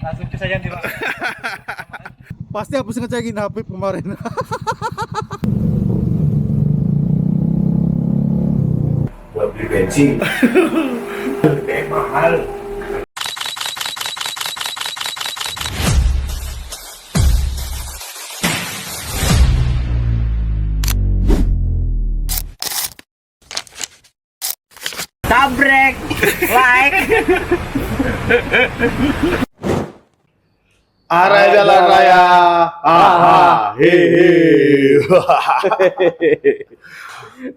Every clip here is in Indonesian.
Langsung ke saya Pak. Pasti habis ngecekin HP kemarin. Buat beli bensin kayak mahal. Tabrek, like. Arah jalan raya. Aha, hehe.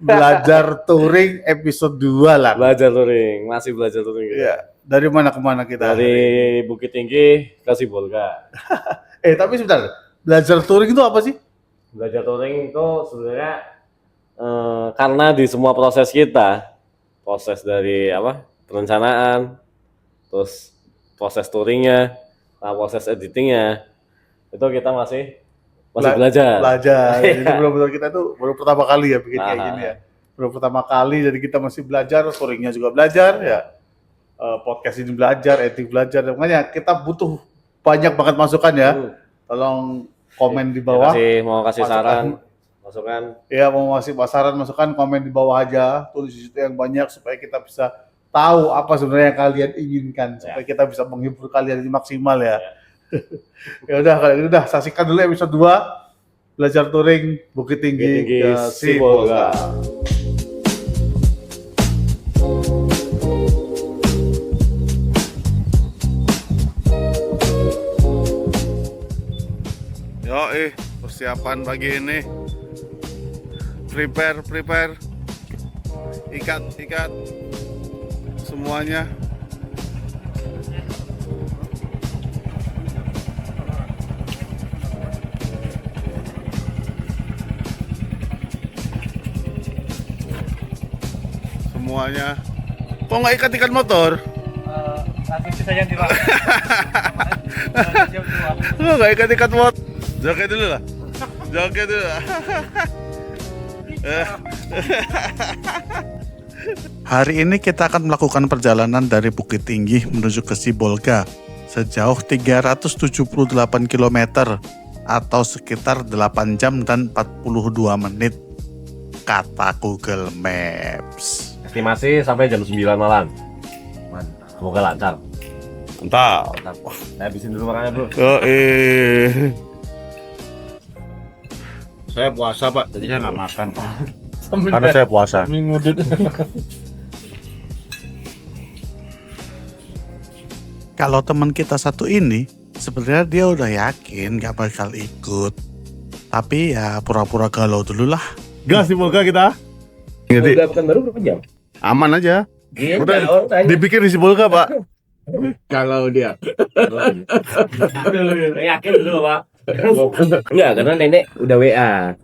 Belajar touring episode 2 lah. Belajar touring, masih belajar touring gitu. Iya. Dari mana ke mana kita? Dari Bukit Tinggi ke Sibolga. Tapi sebentar. Belajar touring itu apa sih? Belajar touring itu sebenarnya karena di semua proses kita, proses dari perencanaan, terus proses touringnya, proses editingnya, itu kita masih belajar. Jadi benar-benar kita tuh baru pertama kali ya bikin kayak gini ya. Baru pertama kali, jadi kita masih belajar, touringnya juga belajar ya. Podcast ini belajar, editing belajar. Makanya kita butuh banyak banget masukan ya. Tolong komen di bawah. Mau kasih saran, masukan. Iya, mau ngasih saran, masukan, komen di bawah aja. Tulis di situ yang banyak supaya kita bisa tahu apa sebenarnya yang kalian inginkan, supaya kita bisa menghibur kalian ini maksimal ya. Ya udah, kalau gitu saksikan dulu episode 2 belajar touring Bukit Tinggi ke Sibolga. Yo, persiapan pagi ini. Prepare. Ikat semuanya. Semuanya. Kok nggak ikat motor? Langsung ke saya Pak. Lo nggak ikat motor? Joget dulu lah. Hari ini kita akan melakukan perjalanan dari Bukit Tinggi menuju ke Sibolga sejauh 378 km atau sekitar 8 jam dan 42 menit kata Google Maps. Estimasi sampai jam 9 malam. Mantap. Semoga lancar. Mantap. Saya habisin dulu makannya, Bro. Saya puasa, Pak. Jadi saya nggak makan. Karena saya puasa. Kalau teman kita satu ini, sebenarnya dia udah yakin gak bakal ikut. Tapi ya pura-pura galau dulu lah. Gas Sibolga kita. Udah bukan baru berapa jam? Aman aja. Iya, Udah dibikin di Sibolga, Pak. kalau dia. Yakin dulu, Pak. Enggak, karena nenek udah WA.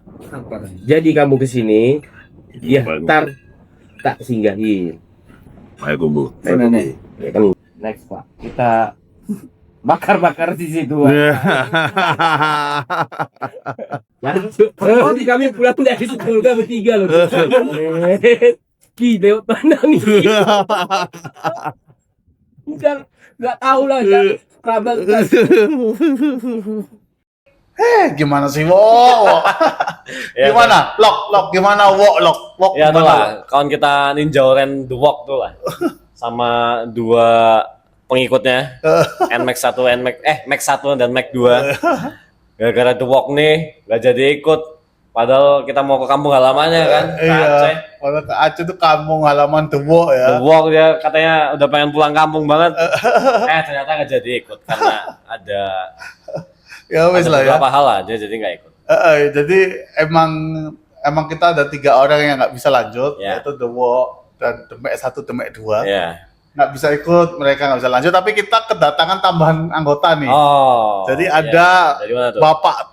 Jadi kamu kesini, dia ntar tak singgahin. Ayo kubu. Nenek. Ya kan. Next Pak, kita bakar di situ. Oh, kami pulang dari Sibolga bertiga loh. Ki lewat mana nih? Udah nggak tahu lah, kerabat. Gimana sih, Wo? Gimana? Lok, gimana, Lok? Ya tuh lah, kawan kita Ninja Oren The Walk tuh lah. Sama dua pengikutnya, NMAX 1, Max 1 dan Max 2. Gara-gara The Walk nih gak jadi ikut. Padahal kita mau ke kampung halamannya kan, ke Aceh. Kalau ke Aceh tuh kampung halaman The Walk ya. The Walk dia katanya udah pengen pulang kampung banget. Ternyata gak jadi ikut karena ada beberapa hal aja, jadi gak ikut. Jadi emang kita ada 3 orang yang nggak bisa lanjut, yaitu The Walk dan The Max 1, The Max 2. Nggak bisa ikut, mereka nggak bisa lanjut, tapi kita kedatangan tambahan anggota nih. Jadi ada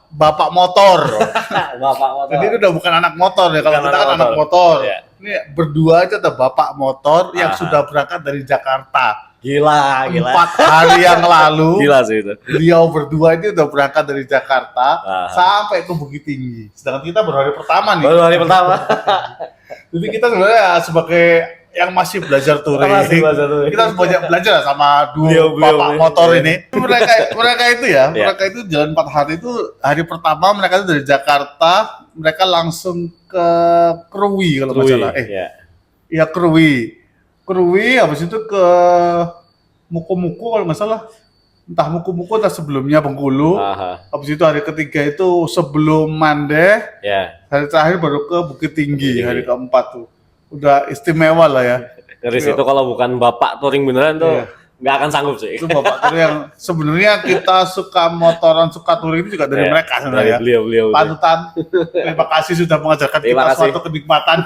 bapak motor. Jadi itu udah bukan anak motor ya, kalau kita kan anak motor. Ini berdua aja ada bapak motor yang sudah berangkat dari Jakarta. Gila. 4 hari yang lalu. Gila sih itu. Beliau berdua ini udah berangkat dari Jakarta sampai ke Bukit Tinggi. Sedangkan kita baru hari pertama nih. Jadi kita sebenarnya sebagai yang masih belajar touring, Masih belajar touring. kita harus banyak belajar lah sama Beliau bapak ini. motor ini. Mereka itu ya, Iya. mereka itu jalan 4 hari itu hari pertama mereka itu dari Jakarta, mereka langsung ke Krui kalau nggak salah. Ya. Iya Krui, habis itu ke Muku-Muku kalau nggak salah. Entah Muku-Muku entah sebelumnya Bengkulu. Aha. Habis itu hari ketiga itu sebelum Mande, Ya. hari terakhir baru ke Bukit Tinggi, Tinggi. hari keempat tuh. Udah istimewa lah ya. Dari situ kalau bukan bapak touring beneran tuh Iya. nggak akan sanggup sih. Itu bapak tuh yang sebenarnya kita suka motoran, suka touring itu juga dari Iya, mereka dari sebenarnya. beliau. Panutan. Terima kasih sudah mengajarkan Terima kita kasih. suatu kenikmatan.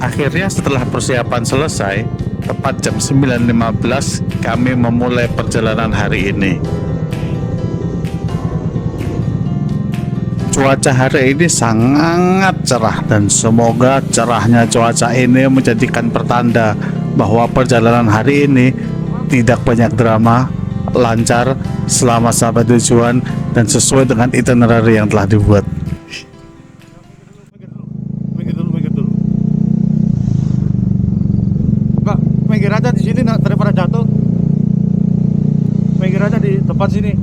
Akhirnya setelah persiapan selesai, tepat jam 9.15 kami memulai perjalanan hari ini. Cuaca hari ini sangat cerah dan semoga cerahnya cuaca ini menjadikan pertanda bahwa perjalanan hari ini tidak banyak drama, lancar, selamat sampai tujuan dan sesuai dengan itinerary yang telah dibuat. Pak, minggir aja di sini nak daripada jatuh. Minggir aja di tempat sini.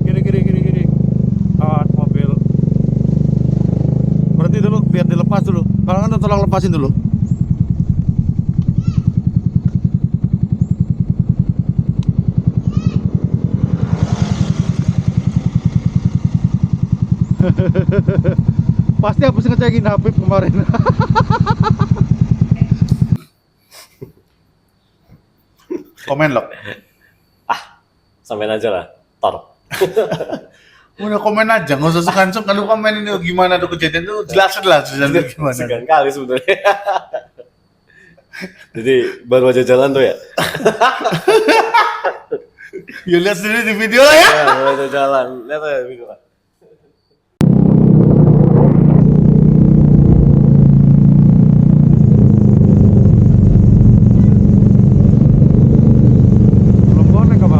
Kiri. Awas mobil. Berhenti dulu, biar dilepas dulu. Kalau kan tolong lepasin dulu. Pasti habis ngecekin Habib kemarin. Komen loh. Sampein aja lah. Tor. Udah komen aja, nggak usah sungkan-sungkan. Lu komen ini gimana tuh kejadian tuh, jelasin lah kejadian itu gimana. Segan kali sebenarnya. Jadi baru aja jalan tuh ya. Ya lihat sendiri di video lah ya. Ya, baru aja jalan. Lihat aja video lah. Belum connect apa?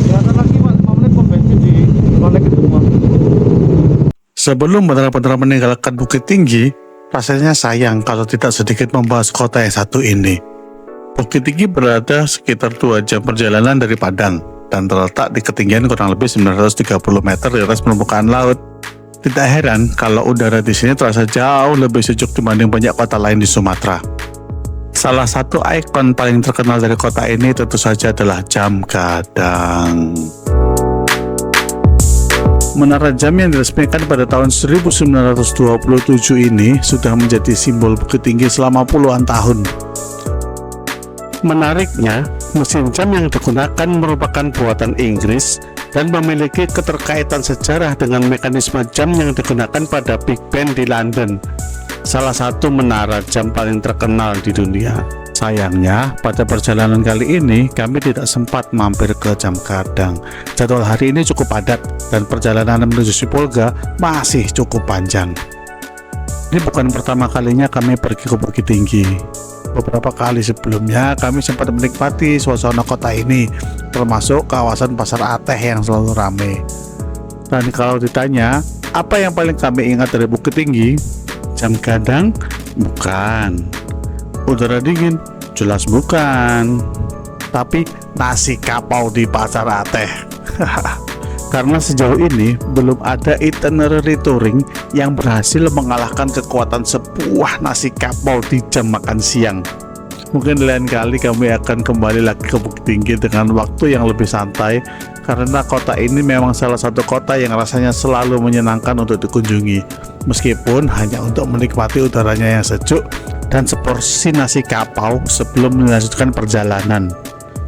Ya kan lagi 5 menit pom bensin di connect itu semua. Sebelum benar-benar meninggalkan Bukit Tinggi, rasanya sayang kalau tidak sedikit membahas kota yang satu ini. Bukit Tinggi berada sekitar 2 jam perjalanan dari Padang dan terletak di ketinggian kurang lebih 930 meter di atas permukaan laut. Tidak heran kalau udara di sini terasa jauh lebih sejuk dibanding banyak kota lain di Sumatera. Salah satu ikon paling terkenal dari kota ini tentu saja adalah Jam Gadang. Menara jam yang diresmikan pada tahun 1927 ini sudah menjadi simbol Bukit Tinggi selama puluhan tahun. Menariknya, mesin jam yang digunakan merupakan buatan Inggris dan memiliki keterkaitan sejarah dengan mekanisme jam yang digunakan pada Big Ben di London, salah satu menara jam paling terkenal di dunia. Sayangnya, pada perjalanan kali ini kami tidak sempat mampir ke Jam Gadang. Jadwal hari ini cukup padat dan perjalanan menuju Sipolga masih cukup panjang. Ini bukan pertama kalinya kami pergi ke Bukit Tinggi. Beberapa kali sebelumnya kami sempat menikmati suasana kota ini, termasuk kawasan Pasar Ateh yang selalu ramai. Dan kalau ditanya, apa yang paling kami ingat dari Bukit Tinggi? Jam Gadang? Bukan. Udara dingin? Jelas bukan. Tapi nasi kapau di Pasar Ateh. Karena sejauh ini belum ada itinerary touring yang berhasil mengalahkan kekuatan sebuah nasi kapau di jam makan siang. Mungkin lain kali kami akan kembali lagi ke Bukit Tinggi dengan waktu yang lebih santai, karena kota ini memang salah satu kota yang rasanya selalu menyenangkan untuk dikunjungi, meskipun hanya untuk menikmati udaranya yang sejuk dan seporsi nasi kapau sebelum melanjutkan perjalanan.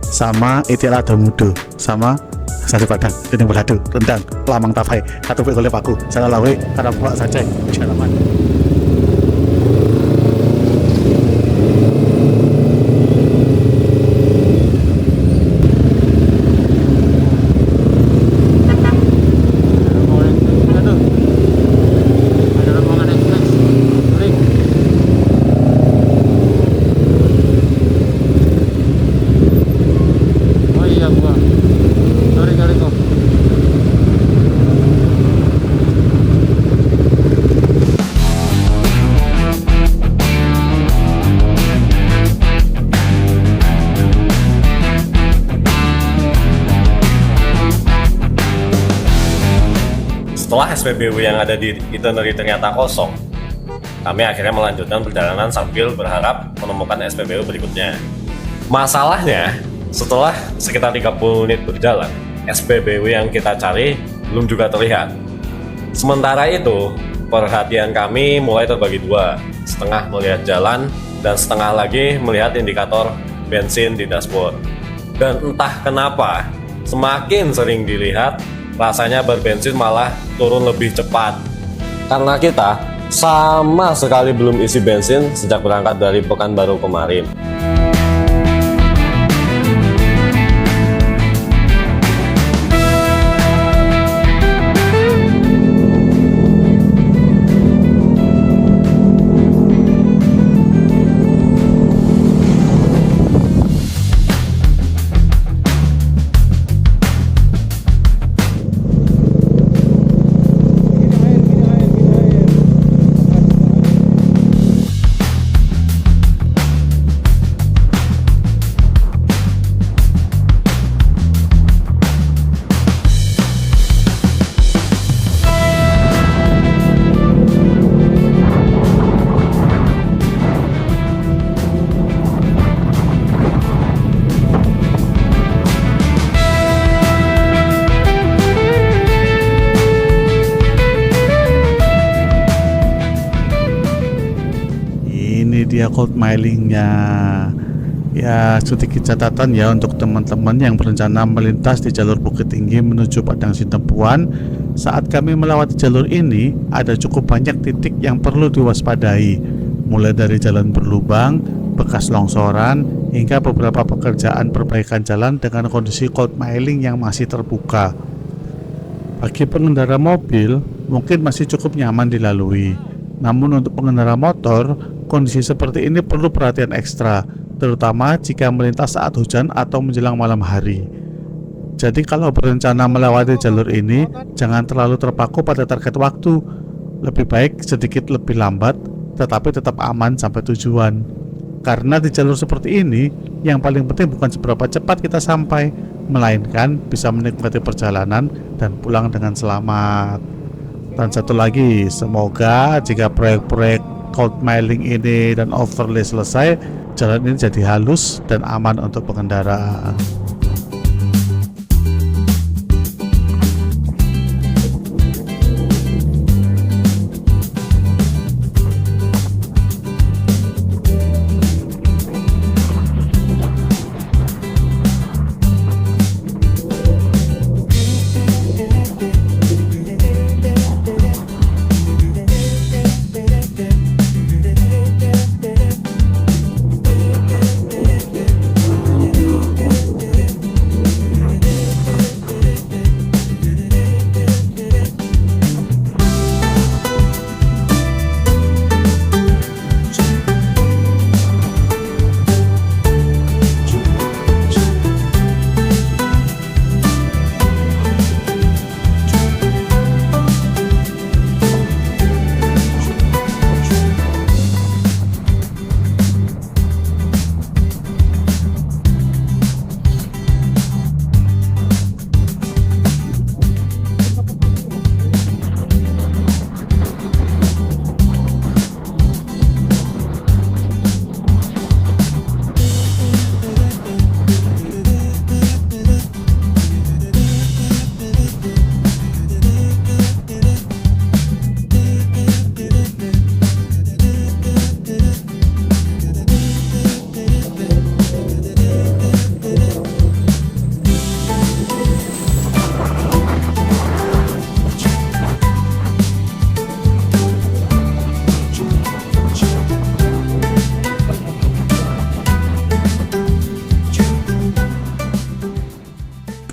Sama itil ada mudo, sama sate padang, dendeng balado, rendang, lamang tafai, katupi golep aku, salah lawe, karena buat saja, salaman. Setelah SPBU yang ada di itinerary ternyata kosong, kami akhirnya melanjutkan perjalanan sambil berharap menemukan SPBU berikutnya. Masalahnya, setelah sekitar 30 menit berjalan, SPBU yang kita cari belum juga terlihat. Sementara itu, perhatian kami mulai terbagi dua, setengah melihat jalan dan setengah lagi melihat indikator bensin di dashboard. Dan entah kenapa, semakin sering dilihat, rasanya berbensin malah turun lebih cepat. Karena kita sama sekali belum isi bensin sejak berangkat dari Pekanbaru kemarin. Dia cold milingnya. Ya, sedikit catatan ya untuk teman-teman yang berencana melintas di jalur Bukit Tinggi menuju Padang Sidempuan. Saat kami melewati jalur ini, ada cukup banyak titik yang perlu diwaspadai, mulai dari jalan berlubang, bekas longsoran, hingga beberapa pekerjaan perbaikan jalan dengan kondisi cold miling yang masih terbuka. Bagi pengendara mobil, mungkin masih cukup nyaman dilalui. Namun untuk pengendara motor, kondisi seperti ini perlu perhatian ekstra, terutama jika melintas saat hujan atau menjelang malam hari. Jadi kalau berencana melewati jalur ini, jangan terlalu terpaku pada target waktu. Lebih baik sedikit lebih lambat, tetapi tetap aman sampai tujuan. Karena di jalur seperti ini, yang paling penting bukan seberapa cepat kita sampai, melainkan bisa menikmati perjalanan dan pulang dengan selamat. Dan satu lagi, semoga jika proyek-proyek cold miling ini dan overlay selesai, jalan ini jadi halus dan aman untuk pengendara.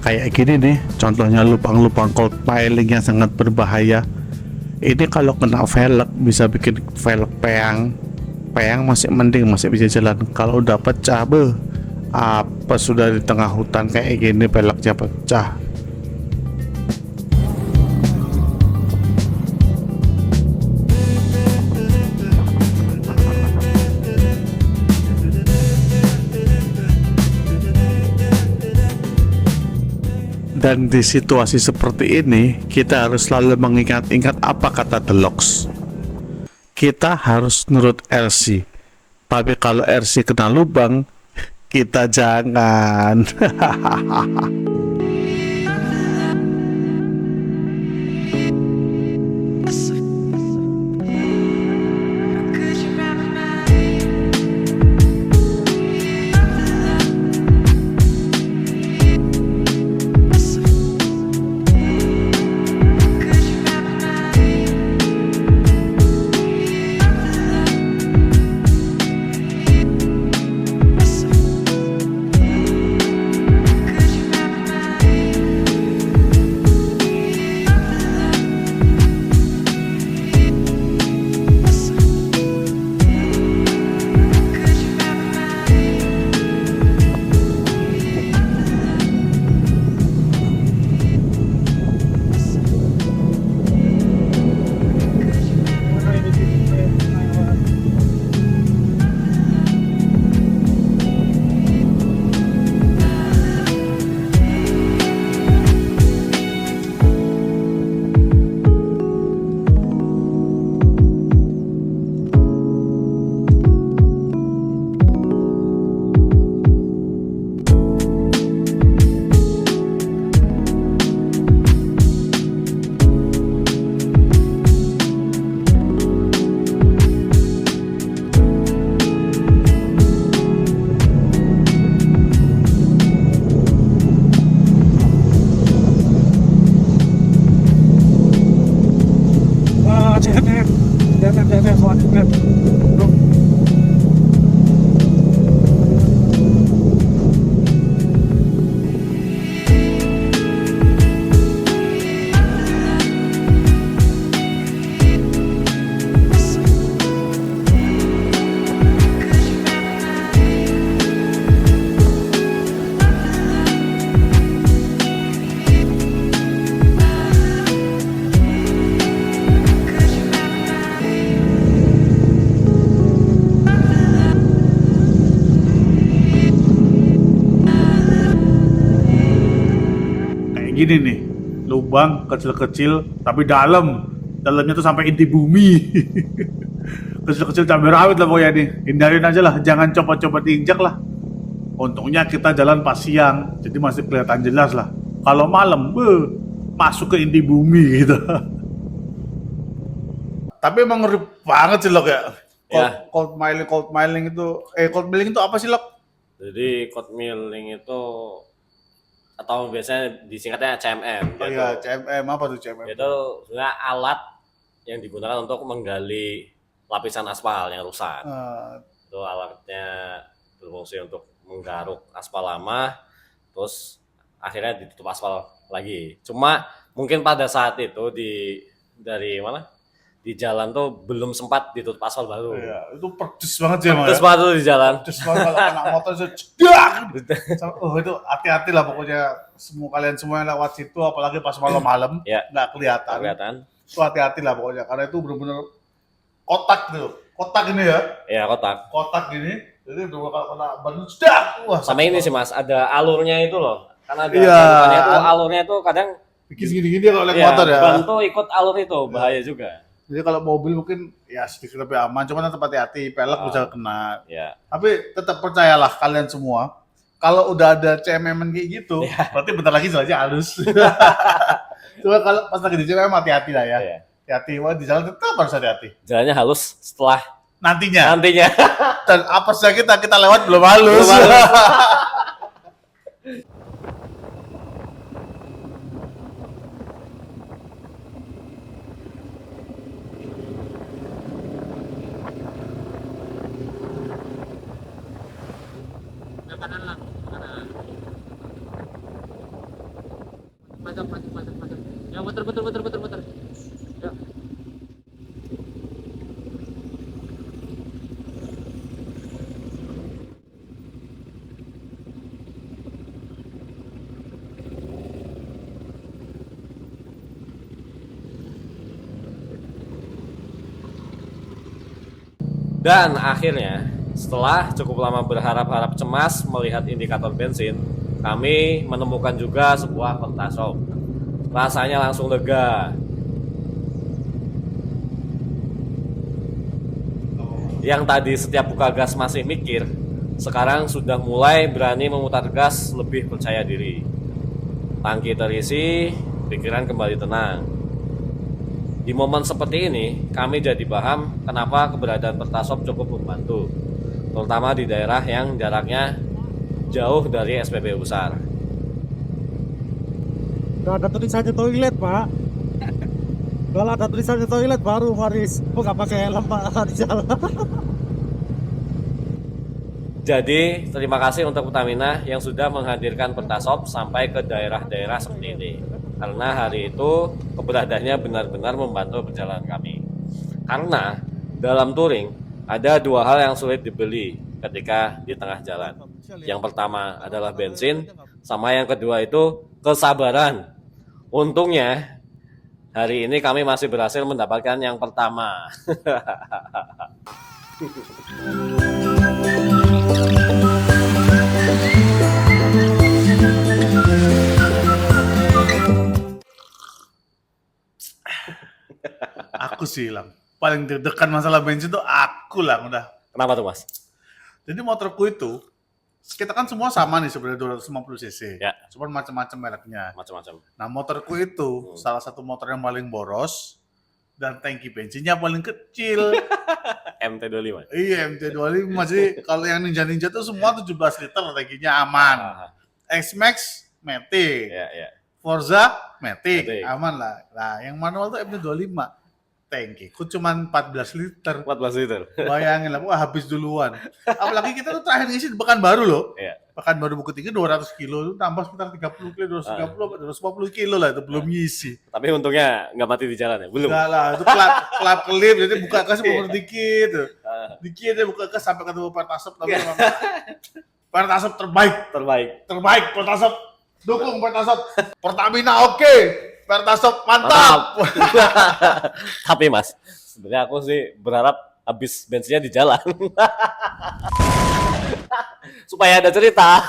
Kayak gini nih, contohnya lubang-lubang cold piling yang sangat berbahaya. Ini kalau kena velg bisa bikin velg peang. Peang masih mending, masih bisa jalan. Kalau udah pecah, apa sudah di tengah hutan kayak gini velgnya pecah. Dan di situasi seperti ini, kita harus selalu mengingat-ingat apa kata Deluxe. Kita harus nurut RC. Tapi kalau RC kena lubang, kita jangan. Gini nih, lubang kecil-kecil tapi dalamnya tuh sampai inti bumi. Kecil-kecil cabai rawit lah pokoknya nih, hindarin aja lah, jangan coba-coba diinjak lah. Untungnya kita jalan pas siang, jadi masih kelihatan jelas lah. Kalau malam, masuk ke inti bumi gitu. Tapi emang ngeri banget sih Lok ya. Cold milling itu apa sih Lok? Jadi cold milling itu atau biasanya disingkatnya CMM. Oh iya, CMM apa tuh CMM? Itu sebenarnya alat yang digunakan untuk menggali lapisan aspal yang rusak. Itu alatnya berfungsi untuk menggaruk aspal lama, terus akhirnya ditutup aspal lagi. Cuma mungkin pada saat itu di jalan tuh belum sempat ditutup aspal baru. Iya, itu pedes banget sih emang. Pedes banget tuh di jalan. Pedes banget kalau anak motor itu cedak. Itu hati-hati lah pokoknya kalian semua yang lewat situ, apalagi pas malam-malam nggak kelihatan. Itu hati-hati lah pokoknya, karena itu benar-benar kotak ini ya. Iya, kotak gini. Jadi kalau kena ban cedak. Wah. Sama ini sih Mas, ada alurnya itu loh. Karena ada itu alurnya itu kadang bikin gini-gini kalau naik motor ya. Ban tuh ikut alur itu, bahaya juga. Jadi kalau mobil mungkin ya sedikit lebih aman, cuma tetap hati-hati, pelek bisa kena. Ya. Tapi tetap percayalah kalian semua, kalau udah ada CMM kayak gitu, berarti bentar lagi jalannya halus. Cuma kalau pas lagi di CMM hati-hati lah ya. Hati-hati, wah di jalan tetap harus hati-hati. Jalannya halus setelah nantinya. Dan apa saja kita lewat belum halus. Mantap. Ya, muter. Ya. Dan akhirnya setelah cukup lama berharap-harap cemas melihat indikator bensin, kami menemukan juga sebuah Pertasop. Rasanya langsung lega. Yang tadi setiap buka gas masih mikir, sekarang sudah mulai berani memutar gas, lebih percaya diri. Tangki terisi, pikiran kembali tenang. Di momen seperti ini, kami jadi paham kenapa keberadaan Pertasop cukup membantu, terutama di daerah yang jaraknya jauh dari SPBU besar. Gak ada tulisannya toilet, Pak. Kalau ada tulisannya toilet baru Faris. Oh, nggak pakai helm, Pak, di jalan. Jadi, terima kasih untuk Pertamina yang sudah menghadirkan Pertasop sampai ke daerah-daerah seperti ini. Karena hari itu keberadaannya benar-benar membantu perjalanan kami. Karena dalam touring ada dua hal yang sulit dibeli ketika di tengah jalan. Yang pertama adalah bensin, sama yang kedua itu kesabaran. Untungnya hari ini kami masih berhasil mendapatkan yang pertama. Aku sih Lang, paling deg-degan masalah bensin tuh aku Lang udah. Kenapa tuh, Mas? Jadi motorku itu kita kan semua sama nih sebenarnya 250 cc. Ya. Cuma macam-macam mereknya. Macam-macam. Nah, motorku itu salah satu motor yang paling boros dan tangki bensinnya paling kecil. MT25. Iya, MT25 masih kalau yang Ninja tuh semua 17 liter tangkinya aman. X-Max Matic. Ya, ya. Forza Matic, Matic. aman lah. Nah, yang manual tuh MT25. Tangkiku cuma 14 liter. 14 liter. Bayangin lah, wah habis duluan. Apalagi kita tuh terakhir ngisi di Pekanbaru loh. Iya. Pekanbaru Bukit Tinggi 200 kilo, itu tambah sekitar 30 kilo, 230, 250 kilo lah itu belum ngisi. Tapi untungnya nggak mati di jalan ya? Belum. Enggak lah, itu kelap kelip, jadi buka gas bener dikit. Dikit ya buka gas sampai ketemu Pertasop. Tapi memang Pertasop terbaik. Terbaik Pertasop. Dukung Pertasop. Pertamina oke. Pertasop mantap. Tapi Mas, sebenarnya aku sih berharap habis bensinnya di jalan. Supaya ada cerita.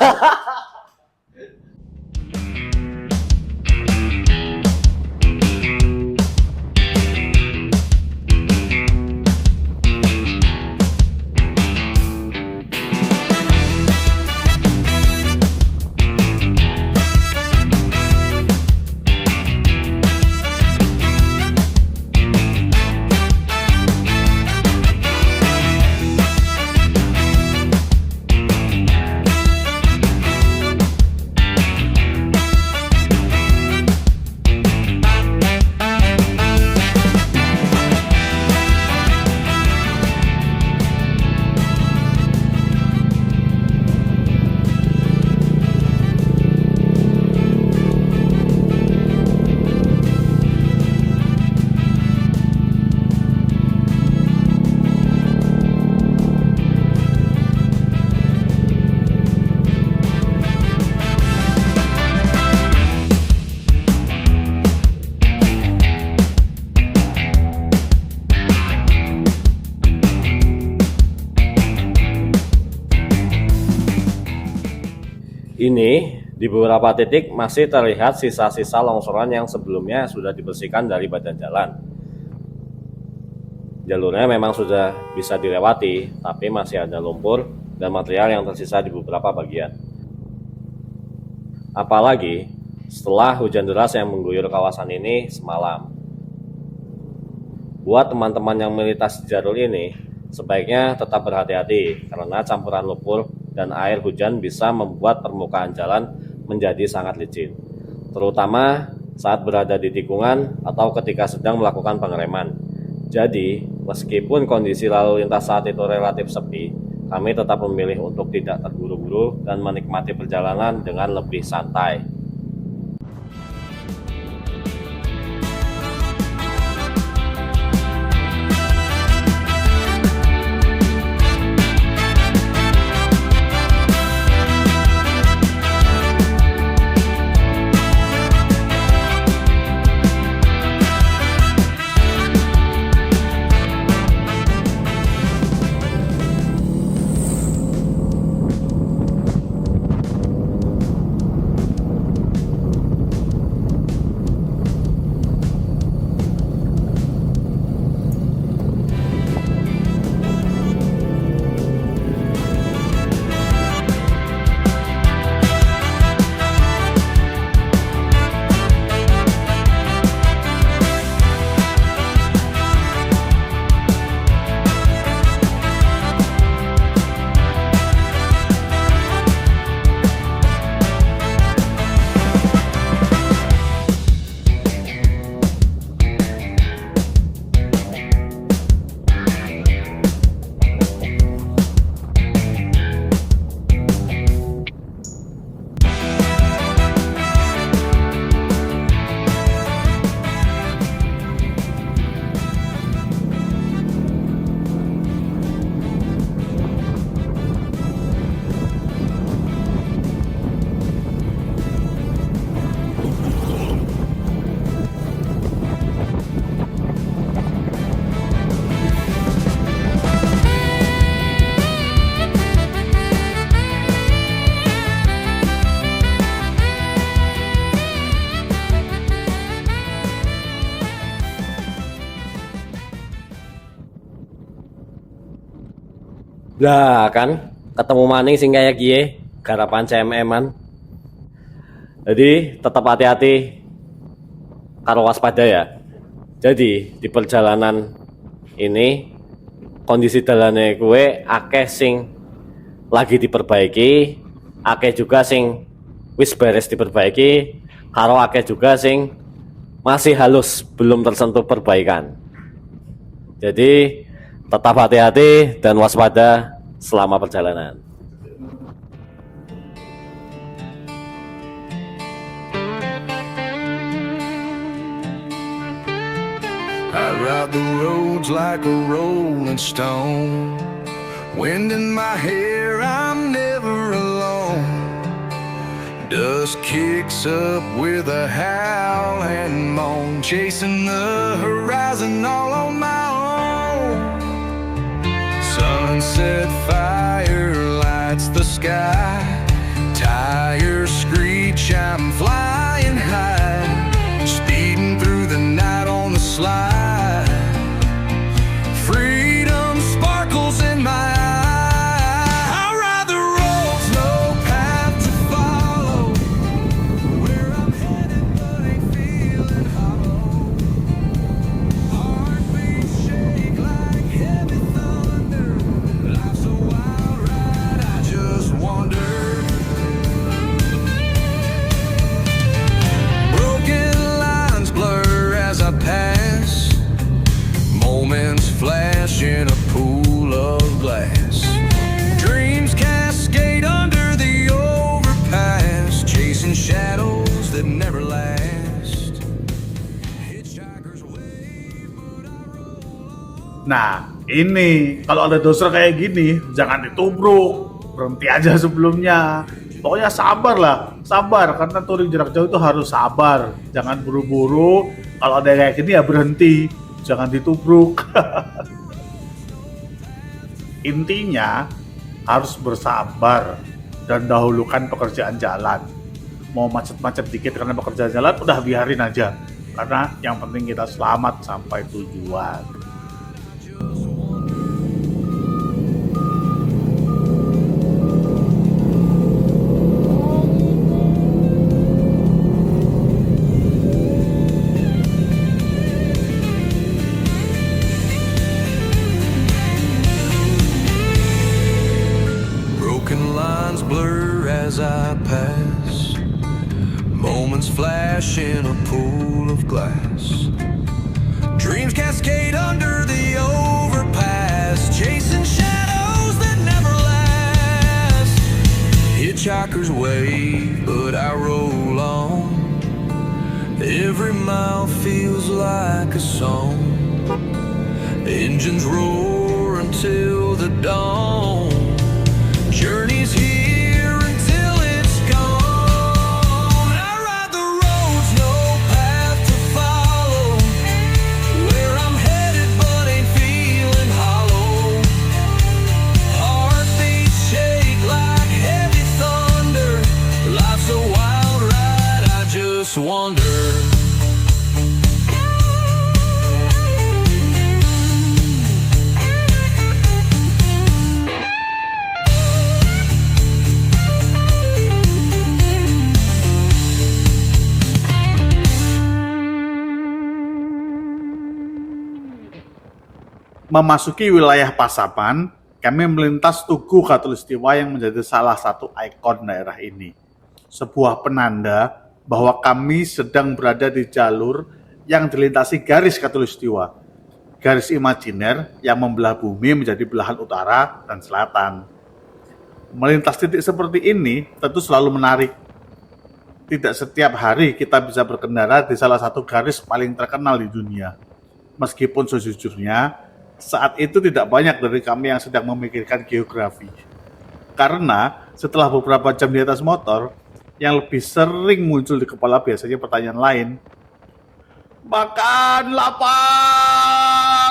Ini di beberapa titik masih terlihat sisa-sisa longsoran yang sebelumnya sudah dibersihkan dari badan jalan. Jalurnya memang sudah bisa dilewati, tapi masih ada lumpur dan material yang tersisa di beberapa bagian. Apalagi setelah hujan deras yang mengguyur kawasan ini semalam. Buat teman-teman yang melintas jalur ini, sebaiknya tetap berhati-hati karena campuran lumpur dan air hujan bisa membuat permukaan jalan menjadi sangat licin, terutama saat berada di tikungan atau ketika sedang melakukan pengereman. Jadi, meskipun kondisi lalu lintas saat itu relatif sepi, kami tetap memilih untuk tidak terburu-buru dan menikmati perjalanan dengan lebih santai. Lah kan ketemu maning sing kayak gie garapan CMM-an. Jadi tetap hati-hati karo waspada ya. Jadi di perjalanan ini kondisi dalane kue akeh sing lagi diperbaiki, akeh juga sing wis beres diperbaiki, karo akeh juga sing masih halus belum tersentuh perbaikan. Jadi tetap hati-hati dan waspada selama perjalanan. I ride the roads like a rolling stone. Wind in my hair, I'm never alone. Dust kicks up with a howl and moan, chasing the horizon all on my own. Sunset fire lights the sky. Tires screech, I'm flying high. Speeding through the night on the slide. Freedom sparkles in my eye. I ride the roads, no path to follow. Where I'm headed but ain't feeling hollow. Heartbeats shake like heavy thunder. Life's a wild ride, I just wonder. Broken lines blur as I pass. Moments flash in a pool of glass. Dreams cascade under the overpass, chasing shadows that never last. Hitchhikers wave, but I roll on. Nah, ini kalau ada dosa kayak gini, jangan ditubruk, berhenti aja sebelumnya. Pokoknya sabar lah, sabar, karena touring jarak jauh itu harus sabar. Jangan buru-buru, kalau ada kayak gini ya berhenti, jangan ditubruk. Intinya harus bersabar dan dahulukan pekerjaan jalan. Mau macet-macet dikit karena pekerjaan jalan, udah biarin aja. Karena yang penting kita selamat sampai tujuan. Broken lines blur as I pass. Moments flash in a pool of glass. Dreams cascade under the overpass, chasing shadows that never last. Hitchhikers wave, but I roll on. Every mile feels like a song. Engines roar until the dawn. Journey's here until it's gone. I ride the roads, no path to follow. Where I'm headed but ain't feeling hollow. Heartbeats shake like heavy thunder. Life's a wild ride, I just wonder. Memasuki wilayah Pasaman, kami melintas Tugu Khatulistiwa yang menjadi salah satu ikon daerah ini. Sebuah penanda bahwa kami sedang berada di jalur yang dilintasi garis Khatulistiwa, garis imajiner yang membelah bumi menjadi belahan utara dan selatan. Melintas titik seperti ini tentu selalu menarik. Tidak setiap hari kita bisa berkendara di salah satu garis paling terkenal di dunia. Meskipun sejujurnya, saat itu tidak banyak dari kami yang sedang memikirkan geografi. Karena setelah beberapa jam di atas motor, yang lebih sering muncul di kepala biasanya pertanyaan lain. Makan, lapar!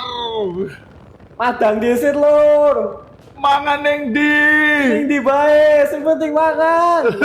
Padang disit lur. Mangan neng di! Ning di bae, sing penting makan.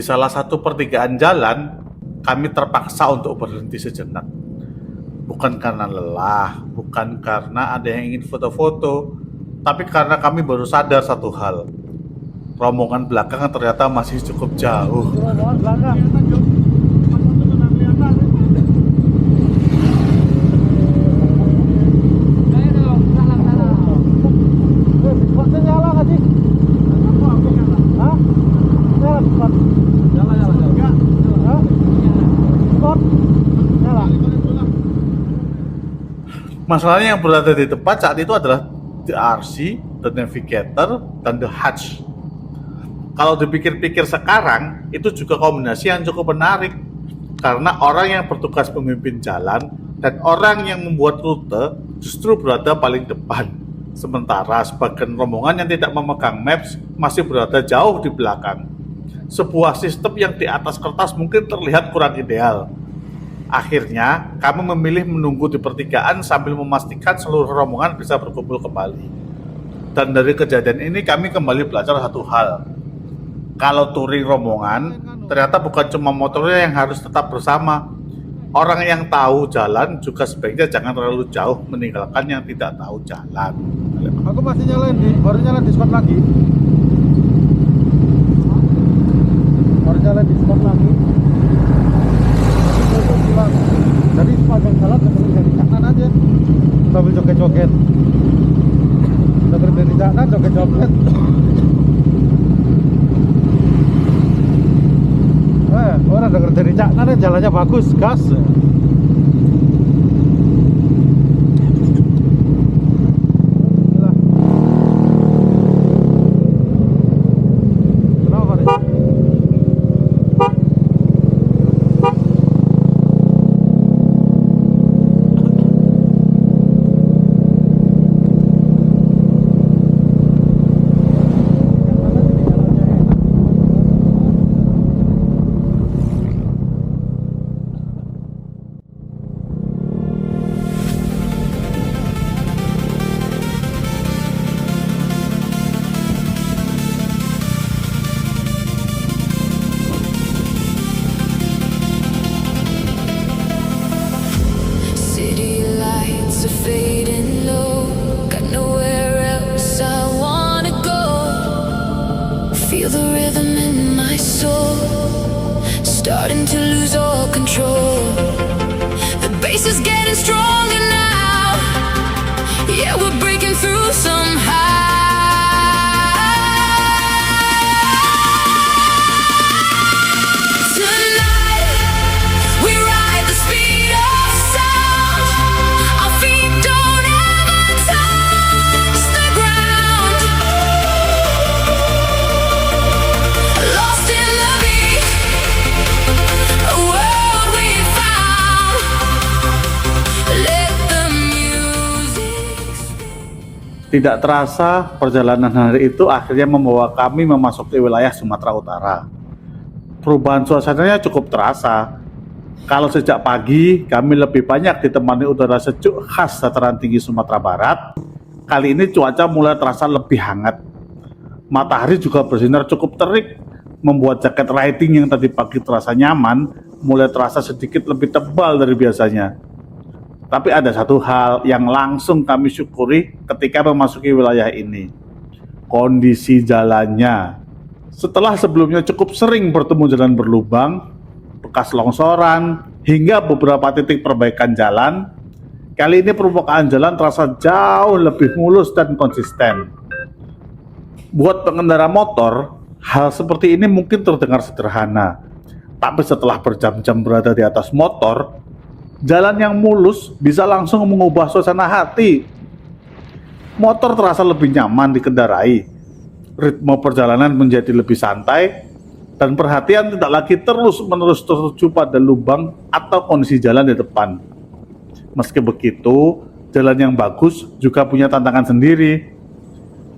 salah satu pertigaan jalan, kami terpaksa untuk berhenti sejenak. Bukan karena lelah, bukan karena ada yang ingin foto-foto, tapi karena kami baru sadar satu hal. Rombongan belakang ternyata masih cukup jauh. Rombongan belakang. Diskotnya nyala nggak sih? Hah? Nyala diskot. Hah? Diskot? Nyala. Masalahnya yang berada di tempat saat itu adalah the RC, the navigator, dan the hatch. Kalau dipikir-pikir sekarang, itu juga kombinasi yang cukup menarik. Karena orang yang bertugas memimpin jalan dan orang yang membuat rute justru berada paling depan. Sementara sebagian rombongan yang tidak memegang maps masih berada jauh di belakang. Sebuah sistem yang di atas kertas mungkin terlihat kurang ideal. Akhirnya, kami memilih menunggu di pertigaan sambil memastikan seluruh rombongan bisa berkumpul kembali. Dan dari kejadian ini kami kembali belajar satu hal. Kalau touring rombongan, ternyata bukan cuma motornya yang harus tetap bersama. Orang yang tahu jalan juga sebaiknya jangan terlalu jauh meninggalkan yang tidak tahu jalan. Aku masih baru nyalain diskot lagi. Baru nyalain diskot lagi. Jadi sepanjang jalan dengerin dari kanan aja sambil joget-joget. Dengerin dari kanan joget-joget. Orang denger dari kanan jalannya bagus, gas. Kenapa nih? City lights are fading low. Got nowhere else I wanna go. Feel the rhythm in my soul, starting to lose all control. The bass is getting stronger now. Yeah, we're breaking through somehow. Tidak terasa, perjalanan hari itu akhirnya membawa kami memasuki wilayah Sumatera Utara. Perubahan suasananya cukup terasa. Kalau sejak pagi, kami lebih banyak ditemani udara sejuk khas dataran tinggi Sumatera Barat. Kali ini cuaca mulai terasa lebih hangat. Matahari juga bersinar cukup terik, membuat jaket riding yang tadi pagi terasa nyaman, mulai terasa sedikit lebih tebal dari biasanya. Tapi ada satu hal yang langsung kami syukuri ketika memasuki wilayah ini. Kondisi jalannya. Setelah sebelumnya cukup sering bertemu jalan berlubang, bekas longsoran, hingga beberapa titik perbaikan jalan, kali ini permukaan jalan terasa jauh lebih mulus dan konsisten. Buat pengendara motor, hal seperti ini mungkin terdengar sederhana. Tapi setelah berjam-jam berada di atas motor, jalan yang mulus bisa langsung mengubah suasana hati. Motor terasa lebih nyaman dikendarai, ritme perjalanan menjadi lebih santai, dan perhatian tidak lagi terus-menerus tertuju pada lubang atau kondisi jalan di depan. Meski begitu, jalan yang bagus juga punya tantangan sendiri.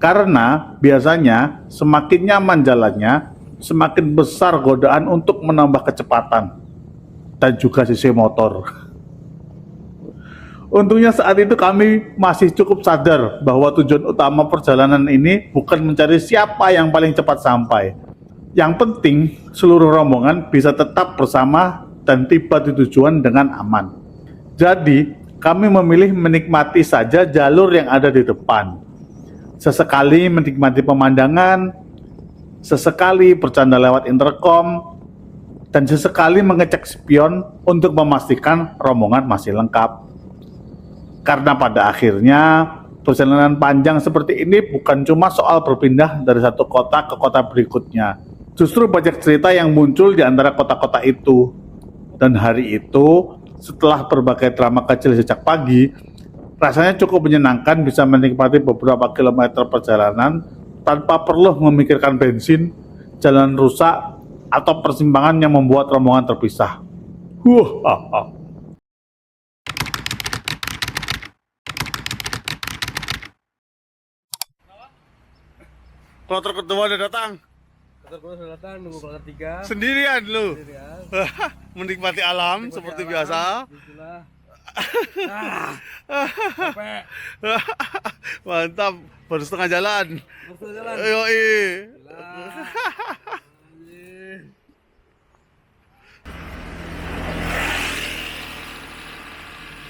Karena biasanya semakin nyaman jalannya, semakin besar godaan untuk menambah kecepatan dan juga sisi motor. Untungnya saat itu kami masih cukup sadar bahwa tujuan utama perjalanan ini bukan mencari siapa yang paling cepat sampai, Yang penting seluruh rombongan bisa tetap bersama dan tiba di tujuan dengan aman. Jadi, kami memilih menikmati saja jalur yang ada di depan. Sesekali menikmati pemandangan, sesekali bercanda lewat intercom, dan sesekali mengecek spion untuk memastikan rombongan masih lengkap. Karena pada akhirnya perjalanan panjang seperti ini bukan cuma soal berpindah dari satu kota ke kota berikutnya. Justru banyak cerita yang muncul di antara kota-kota itu. Dan hari itu, setelah berbagai drama kecil sejak pagi, rasanya cukup menyenangkan bisa menikmati beberapa kilometer perjalanan tanpa perlu memikirkan bensin, jalan rusak, atau persimpangan yang membuat rombongan terpisah. Kloter kedua udah datang. Kloter kedua sudah datang, nunggu kloter 3. Sendirian lu. Menikmati alam seperti biasa. Capek. Mantap, baru setengah jalan. Yoi.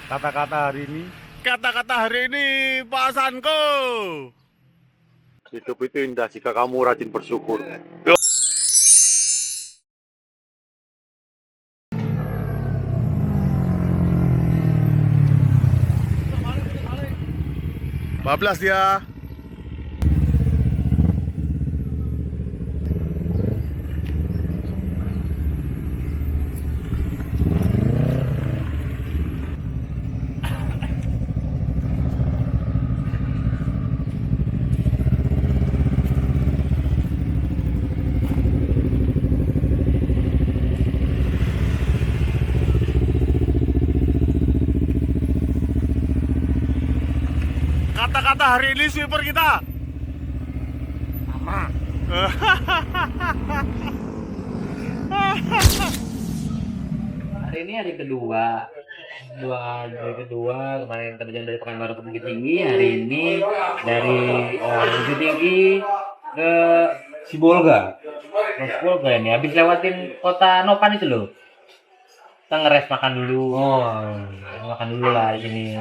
Kata-kata hari ini, Pak Sanko. Hidup itu indah jika kamu rajin bersyukur. Bablas dia. Kata-kata hari ini sweeper kita. Mama. Hari ini hari kedua. Hari kedua kemarin terjun dari Pekanbaru ke Bukit Tinggi. Hari ini dari Bukit Tinggi ke Sibolga. Sibolga ini habis lewatin kota Nopan itu loh. Kita ngeres makan dulu. Makan dulu lah di sini.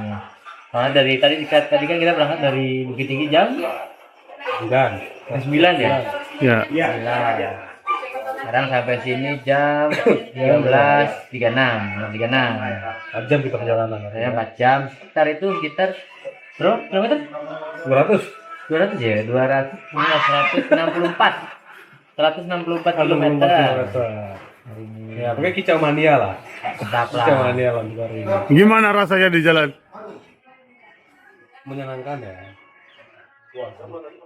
Soalnya dari tadi kan kita berangkat dari Bukit Tinggi jam 9 ya? Ya. 9. Sekarang sampai sini jam 13.36. 4 jam kita perjalanan. Saya 4 jam. Sekitar berapa kilometer? 200 ya? 164 kilometer. Hari ini. Ya, pokoknya kicau mania lah. Sedap lah. Kicau mania lah juga hari ini. Gimana rasanya di jalan? Menyenangkan ya.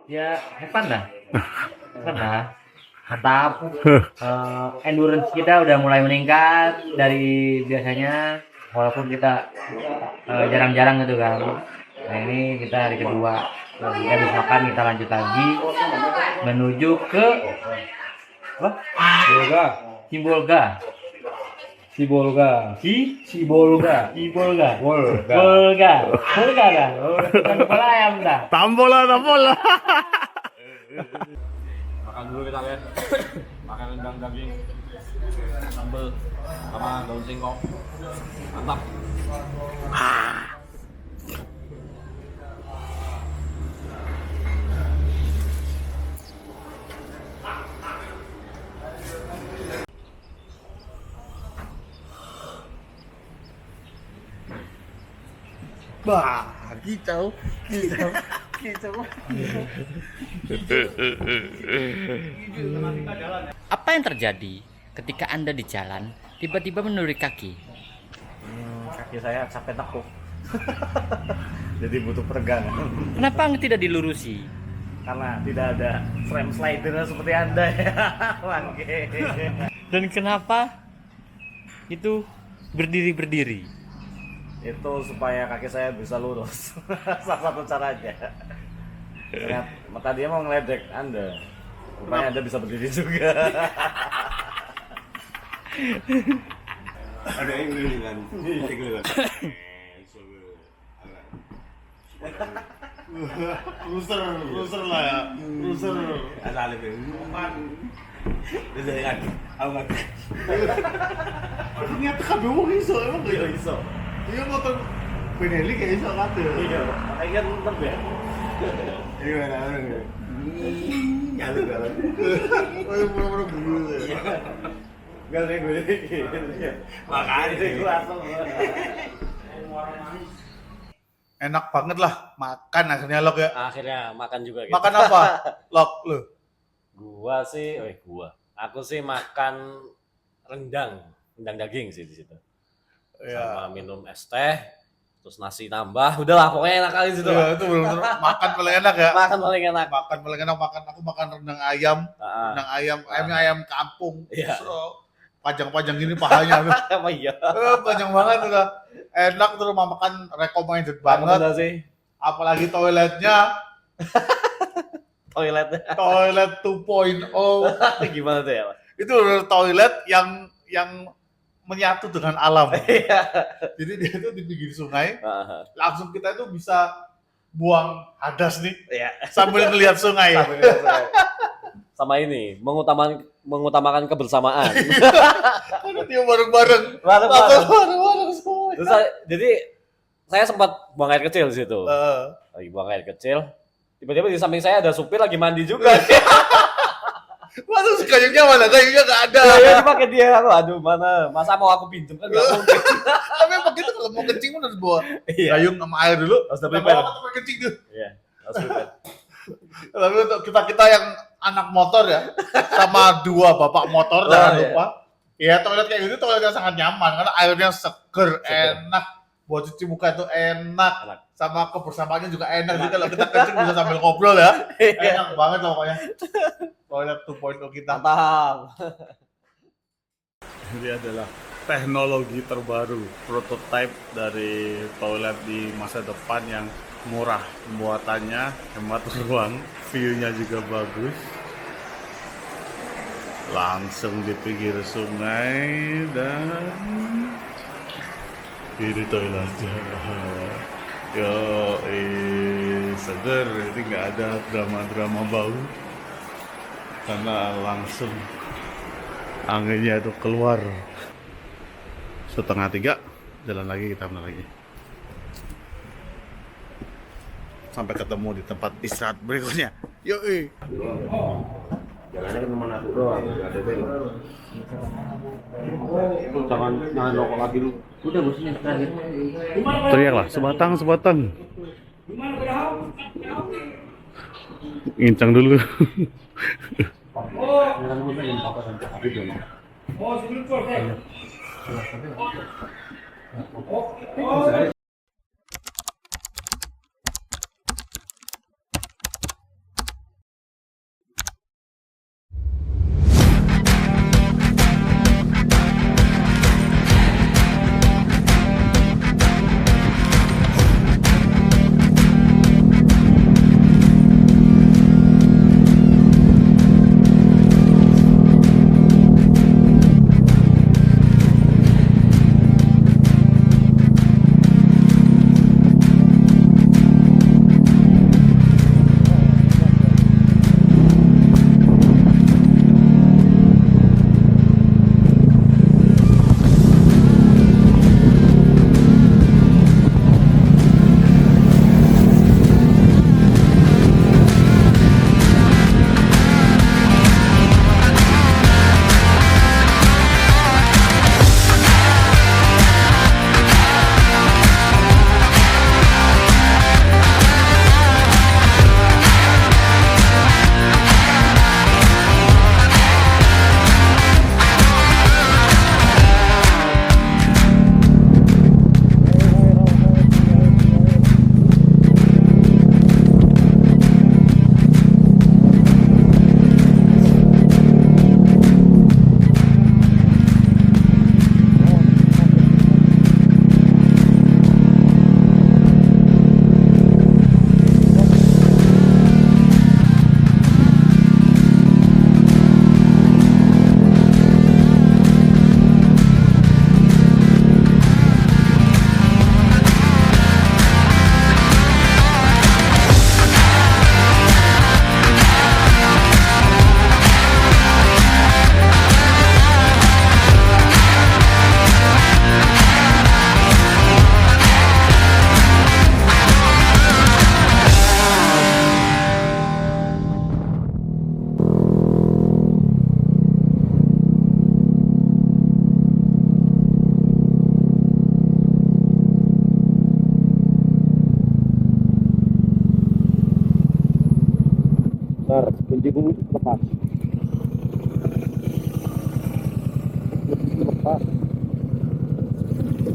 Ya, hebat lah. Mantap. Endurance kita udah mulai meningkat dari biasanya, walaupun kita jarang-jarang gitu kan. Nah ini kita hari kedua, kita habis makan, kita lanjut lagi menuju ke Sibolga. Kepala ayam dah. Tambola. Makan dulu kita lihat. Makan rendang daging, sambal sama daun singkong. Mantap. Bah, kicau. Apa yang terjadi ketika Anda di jalan tiba-tiba menurut kaki? Kaki saya capek tekuk. Jadi butuh peregangan. Kenapa Anda tidak dilurusi? Karena tidak ada frame slider seperti Anda ya. Bangke. Dan kenapa itu berdiri? Itu supaya kaki saya bisa lurus. Salah satu caranya. Ternyata dia mau ngeledek Anda. Rupanya Anda bisa berdiri juga. Ada yang dengan Cruiser lah ya. Cruiser. Asal itu. Ternyata kabeh wong iso emang gak iso. Iya motor Benelli kayak iso kabeh. Iya, makanya kan tetep ya. Iya, nah. Galak-galak. Oh, bener-bener guru. Gak gue. Makanya gue langsung. Enak banget lah makan akhirnya Lok ya. Akhirnya makan juga gitu. Makan apa? Lok lu. Aku sih makan rendang daging sih di situ. Ya. Sama minum es teh, terus nasi tambah. Udahlah pokoknya enak kali situ. Iya, itu benar-benar makan paling enak ya. Makan paling enak. Makan paling enak aku makan rendang ayam. Rendang ayam kampung. Iya. So, panjang-panjang gini pahanya. Apa iya? Panjang banget udah. Enak tuh rumah makan recommended banget. Bener sih. Apalagi toiletnya. Toilet 2.0. Gimana tuh ya? Itu toilet yang menyatu dengan alam. Jadi dia itu di pinggir sungai. Langsung kita itu bisa buang hadas nih. Iya. Sambil ngelihat sungai. Sama ini, mengutamakan kebersamaan. Karena dia bareng-bareng. Bareng-bareng semua. Terus jadi saya sempat buang air kecil di situ. Lagi buang air kecil. Tiba-tiba di samping saya ada supir lagi mandi juga. Waduh, kayunya mana? Kayunya nggak ada. Ya dipakai dia. Aduh, mana? Masa mau aku pinjem kan nggak mungkin. Tapi emang gitu kalau mau kencing pun harus bawa gayung sama air dulu. Harus prepare. Mau kencing tuh. Iya, harus prepare. Tapi untuk kita yang anak motor ya, sama dua bapak motor jangan lupa. Ya toilet kayak gitu toiletnya sangat nyaman karena airnya seger, enak. Buat cuci muka itu enak. Sama kebersamaannya juga enak. Jadi kalau kita kencing bisa sambil ngobrol ya. Enak banget loh pokoknya. Toilet 2.0 kita. Mantap. Ini adalah teknologi terbaru, prototipe dari toilet di masa depan yang murah pembuatannya, hemat ruang, view-nya juga bagus. Langsung di pinggir sungai dan ini toiletnya. Yo, seger, ini nggak ada drama-drama bau karena langsung anginnya itu keluar. 2:30 jalan lagi kita benar lagi. Sampai ketemu di tempat istirahat berikutnya. Yoi. Jalannya cuma aku doang, nggak ada belok. Lu jangan rokok lagi lu. Udah bosnya terakhir. Teriaklah sebatang. Ngincang dulu.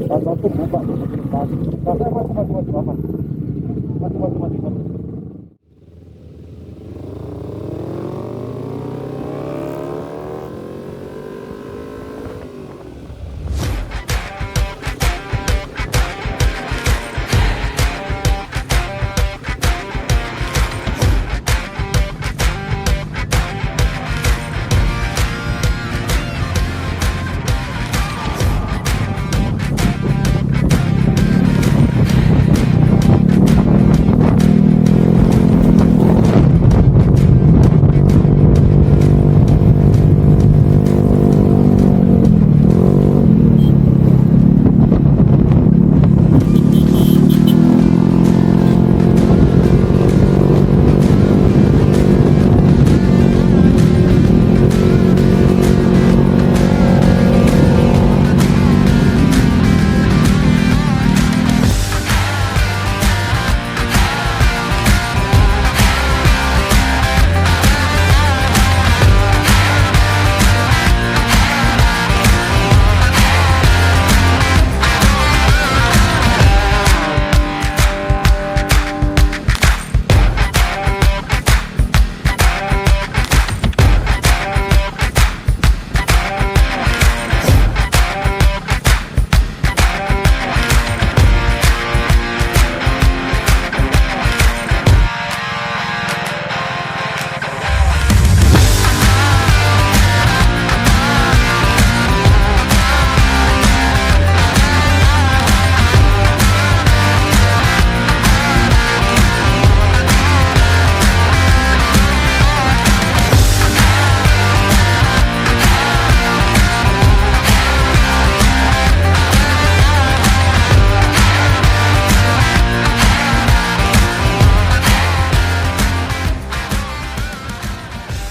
Satu buka depan. Saya maju aman. Maju.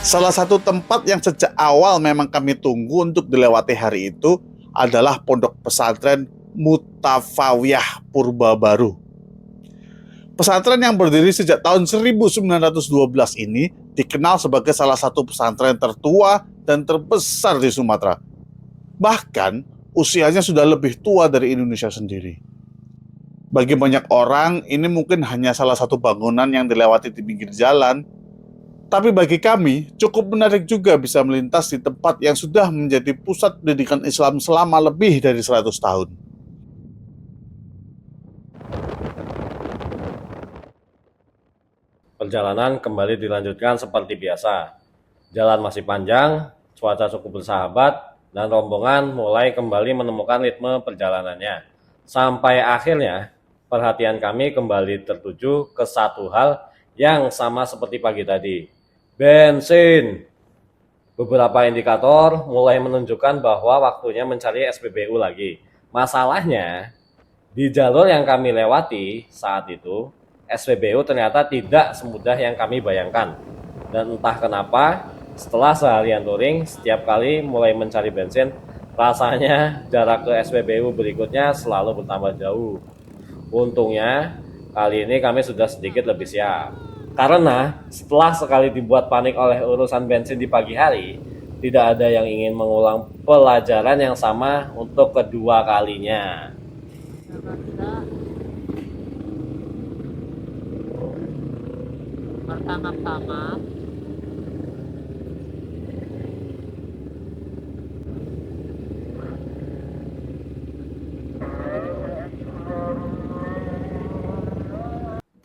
Salah satu tempat yang sejak awal memang kami tunggu untuk dilewati hari itu adalah Pondok Pesantren Mutafawiyah Purba Baru. Pesantren yang berdiri sejak tahun 1912 ini dikenal sebagai salah satu pesantren tertua dan terbesar di Sumatera. Bahkan usianya sudah lebih tua dari Indonesia sendiri. Bagi banyak orang, ini mungkin hanya salah satu bangunan yang dilewati di pinggir jalan. Tapi bagi kami, cukup menarik juga bisa melintas di tempat yang sudah menjadi pusat pendidikan Islam selama lebih dari 100 tahun. Perjalanan kembali dilanjutkan seperti biasa. Jalan masih panjang, cuaca cukup bersahabat, dan rombongan mulai kembali menemukan ritme perjalanannya. Sampai akhirnya, perhatian kami kembali tertuju ke satu hal yang sama seperti pagi tadi. Bensin. Beberapa indikator mulai menunjukkan bahwa waktunya mencari SPBU lagi. Masalahnya, di jalur yang kami lewati saat itu, SPBU ternyata tidak semudah yang kami bayangkan. Dan entah kenapa, setelah seharian touring, setiap kali mulai mencari bensin, rasanya jarak ke SPBU berikutnya selalu bertambah jauh. Untungnya, kali ini kami sudah sedikit lebih siap. Karena setelah sekali dibuat panik oleh urusan bensin di pagi hari, tidak ada yang ingin mengulang pelajaran yang sama untuk kedua kalinya. Pertama-tama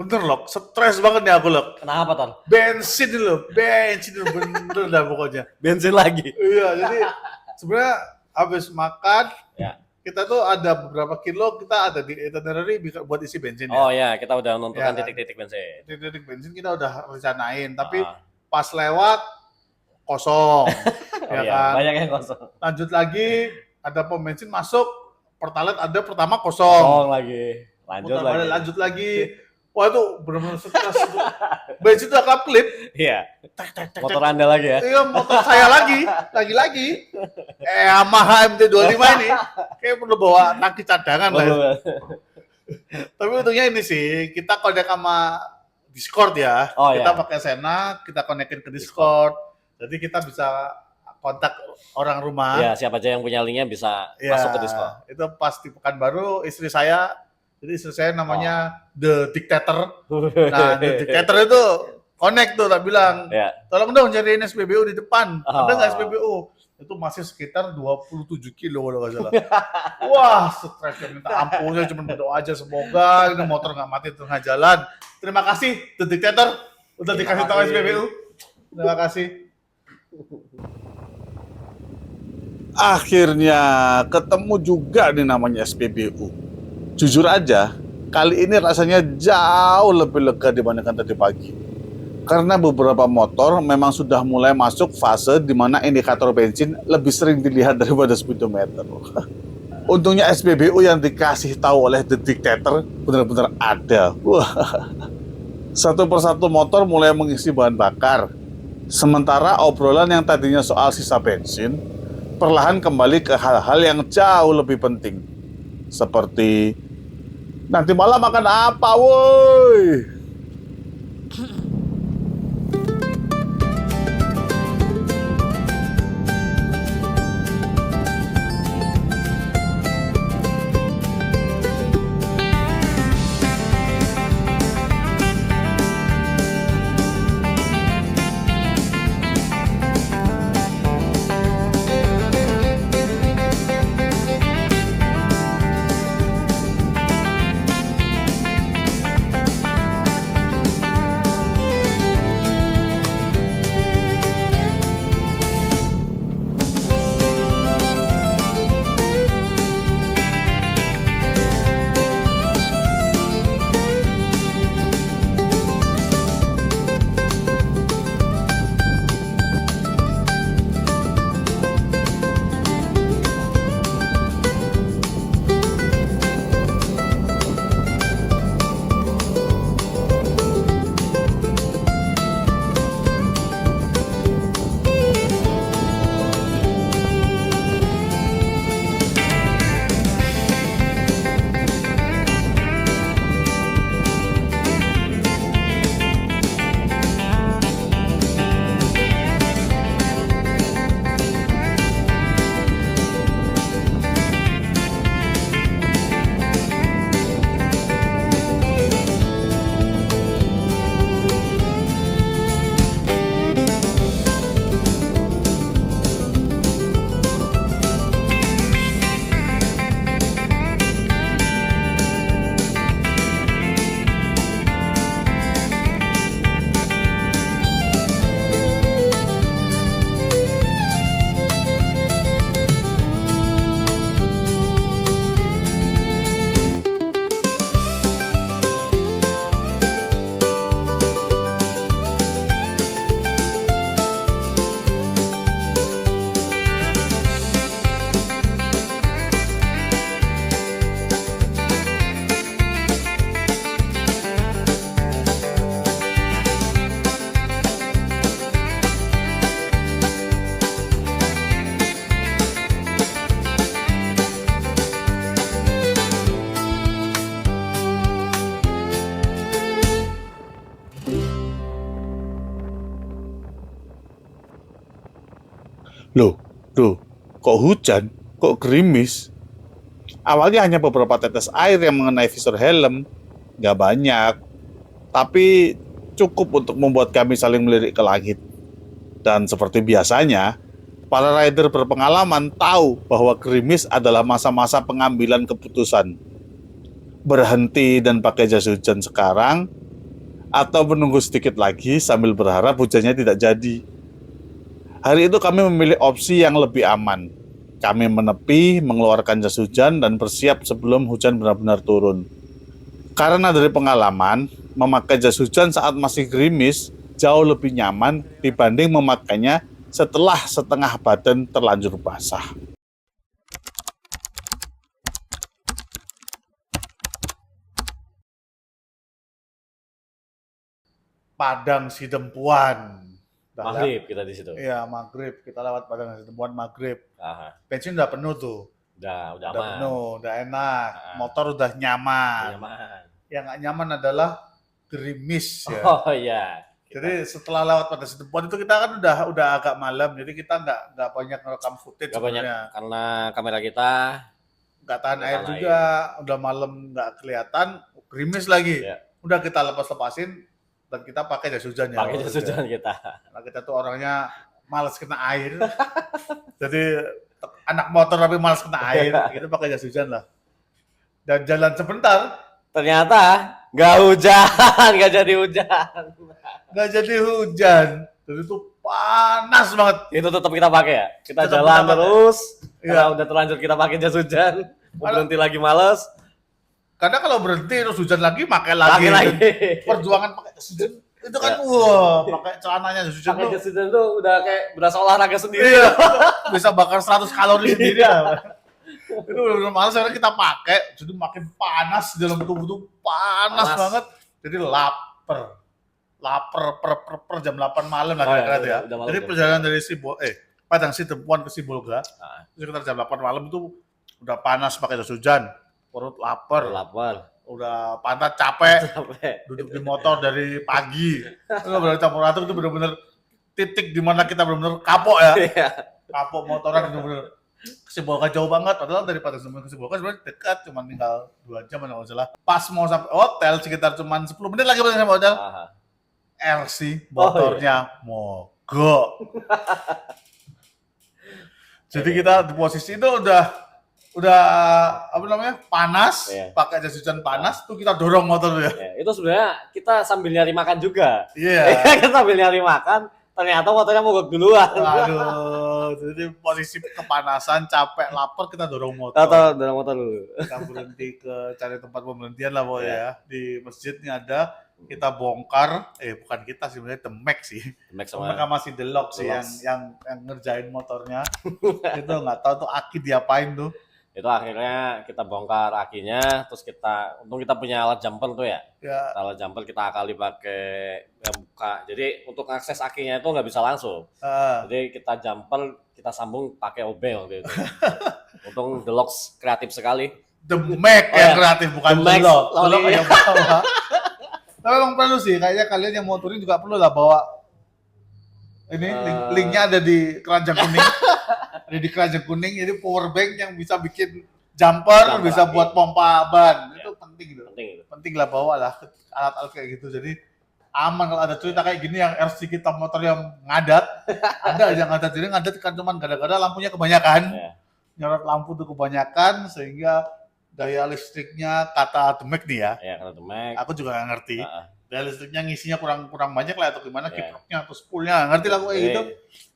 Bener loh, stres banget nih aku loh. Kenapa, Ton? Bensin dulu bener dah pokoknya. Bensin lagi? Iya, jadi sebenarnya habis makan, Ya. kita tuh ada beberapa kilo, kita ada di itinerary buat isi bensin ya. Oh ya, kita udah menentukan Ya, kan? titik-titik bensin. Titik-titik bensin kita udah rencanain, tapi Ah. pas lewat kosong. Oh Ya iya, kan? banyak yang kosong. Lanjut lagi, ada pom bensin masuk, Pertalite ada pertama kosong. Kosong lagi. Lanjut Putar lagi. balik, lanjut lagi. Wah itu benar-benar stres itu. Bensin udah kelap-kelip. Iya. Motor Anda lagi ya? Iya, motor saya lagi. Yamaha MT-25 ini kayak perlu bawa tangki cadangan lah. Ya. Tapi untungnya ini sih, kita connect sama Discord ya. Oh, Kita iya. pakai Sena, kita konekin ke Discord. Jadi kita bisa kontak orang rumah. Ya, siapa aja yang punya linknya bisa Ya, masuk ke Discord. itu pas di Pekanbaru istri saya, jadi istri saya namanya The Dictator. Nah, The Dictator itu connect tuh, tak bilang, Ya. tolong dong cariin SPBU di depan, ada nggak Oh. SPBU? Itu masih sekitar 27 kilo kalau nggak salah. Wah, stres, minta ampun, saya cuma berdoa aja semoga ini motor nggak mati di tengah jalan. Terima kasih The Dictator udah dikasih tahu SPBU. Terima kasih. Akhirnya ketemu juga nih namanya SPBU. Jujur aja, kali ini rasanya jauh lebih lega dibandingkan tadi pagi. Karena beberapa motor memang sudah mulai masuk fase di mana indikator bensin lebih sering dilihat daripada speedometer. Untungnya SPBU yang dikasih tahu oleh The Dictator benar-benar ada. Wah. Satu persatu motor mulai mengisi bahan bakar. Sementara obrolan yang tadinya soal sisa bensin perlahan kembali ke hal-hal yang jauh lebih penting. Seperti nanti malam makan apa, woi? Loh, kok hujan? Kok gerimis? Awalnya hanya beberapa tetes air yang mengenai visor helm, nggak banyak. Tapi cukup untuk membuat kami saling melirik ke langit. Dan seperti biasanya, para rider berpengalaman tahu bahwa gerimis adalah masa-masa pengambilan keputusan. Berhenti dan pakai jas hujan sekarang, atau menunggu sedikit lagi sambil berharap hujannya tidak jadi. Hari itu kami memilih opsi yang lebih aman. Kami menepi, mengeluarkan jas hujan, dan bersiap sebelum hujan benar-benar turun. Karena dari pengalaman, memakai jas hujan saat masih gerimis jauh lebih nyaman dibanding memakainya setelah setengah badan terlanjur basah. Padang Sidempuan. Maghrib kita di situ. Iya, maghrib. Kita lewat Padang Sidempuan maghrib. Aha. Bensin udah penuh tuh. Udah Udah aman. penuh, udah enak. Motor udah nyaman. Nyaman. Yang nggak nyaman adalah gerimis ya. Oh iya. Jadi setelah lewat pada Situbondo itu kita kan udah agak malam, jadi kita nggak banyak ngerekam footage Gak banyak sebenarnya. karena kamera kita Nggak tahan Nggak air tahan juga, udah malam nggak kelihatan, gerimis lagi. Iya. Udah kita lepasin dan kita pakai jas hujan ya. pakai jas hujan kita. Nah, kita tuh orangnya males kena air. Jadi anak motor tapi males kena air, kita pakai jas hujan lah. Dan jalan sebentar, Ternyata nggak hujan, nggak jadi hujan. nggak jadi hujan. Jadi tuh panas banget. Itu tetap kita pakai ya. Kita Tetap jalan kita pakai. terus. Iya. Karena udah terlanjur kita pakai jas hujan. Mau berhenti lagi males. Karena kalau berhenti terus hujan lagi, pakai lagi. Pakai lagi. Perjuangan pakai jas hujan itu kan wah, pakai celananya jas hujan Pakai tuh. jas hujan tuh udah kayak berasa olahraga sendiri. Iya, bisa bakar 100 kalori sendiri ya. Itu benar-benar malas karena kita pakai, jadi makin panas di dalam tubuh tuh panas Panas. banget. Jadi lapar per jam 8 malam lah Oh, iya, kira-kira tuh ya. udah malam Jadi tuh. perjalanan dari Padang Situbondo ke Sibolga, Ah. sekitar jam 8 malam itu udah panas pakai jas hujan, perut lapar, Lapar. udah pantat capek, Sampai. duduk di motor dari pagi. Itu berarti campur aduk itu benar-benar titik di mana kita benar-benar kapok ya. Iya. Kapok motoran benar-benar ke Sibolga jauh banget, padahal dari Padang Situbondo ke Sibolga sebenarnya dekat, cuma tinggal 2 jam kalau nggak salah. Pas mau sampai hotel sekitar cuma 10 menit lagi sampai hotel. Aha. RC motornya mogok. Jadi kita di posisi itu udah apa namanya panas, Iya. pakai jas hujan panas, tuh kita dorong motor tuh ya. Ya, itu sebenarnya kita sambil nyari makan juga. Iya. Kita sambil nyari makan, ternyata motornya mogok duluan. Aduh, jadi posisi kepanasan, capek, lapar kita dorong motor. Tahu dalam motor dulu. Kita berhenti ke cari tempat pemberhentian lah pokoknya Iya. ya. Di masjidnya ada, kita bongkar, bukan kita sih, sebenarnya The Mac sih. Max Mereka sama masih delok sih Deluxe. yang ngerjain motornya. Itu nggak tahu tuh aki diapain tuh. itu akhirnya kita bongkar akinya, terus untung kita punya alat jumper tuh ya. Ya, Alat jumper kita akali pakai buka. Jadi untuk akses akinya itu nggak bisa langsung. Jadi kita jumper, kita sambung pakai OB waktu itu. Untung Deluxe kreatif sekali. The Mac Oh, yang ya. kreatif bukan The Mac, Delok. loli. Delok yang bawa. Tapi emang perlu sih, kayaknya kalian yang mau touring juga perlu lah bawa ini linknya ada di keranjang kuning. Ada di keranjang kuning, jadi power bank yang bisa bikin jumper, bisa lagi. buat pompa ban. Itu penting gitu. Penting itu. Penting lah bawa lah alat-alat kayak gitu. Jadi aman kalau ada cerita kayak gini yang RC kita motor yang ngadat. Ada aja ngadat, jadi ngadat kan cuman gara-gara lampunya kebanyakan. Ya. Nyorot lampu tuh kebanyakan sehingga daya listriknya kata The Mac nih ya. Ya karena itu Mac. Aku juga nggak ngerti. Heeh. Daya listriknya ngisinya kurang banyak lah atau gimana, Ya. kiproknya atau spoolnya, ngerti lah gue Jadi, gitu.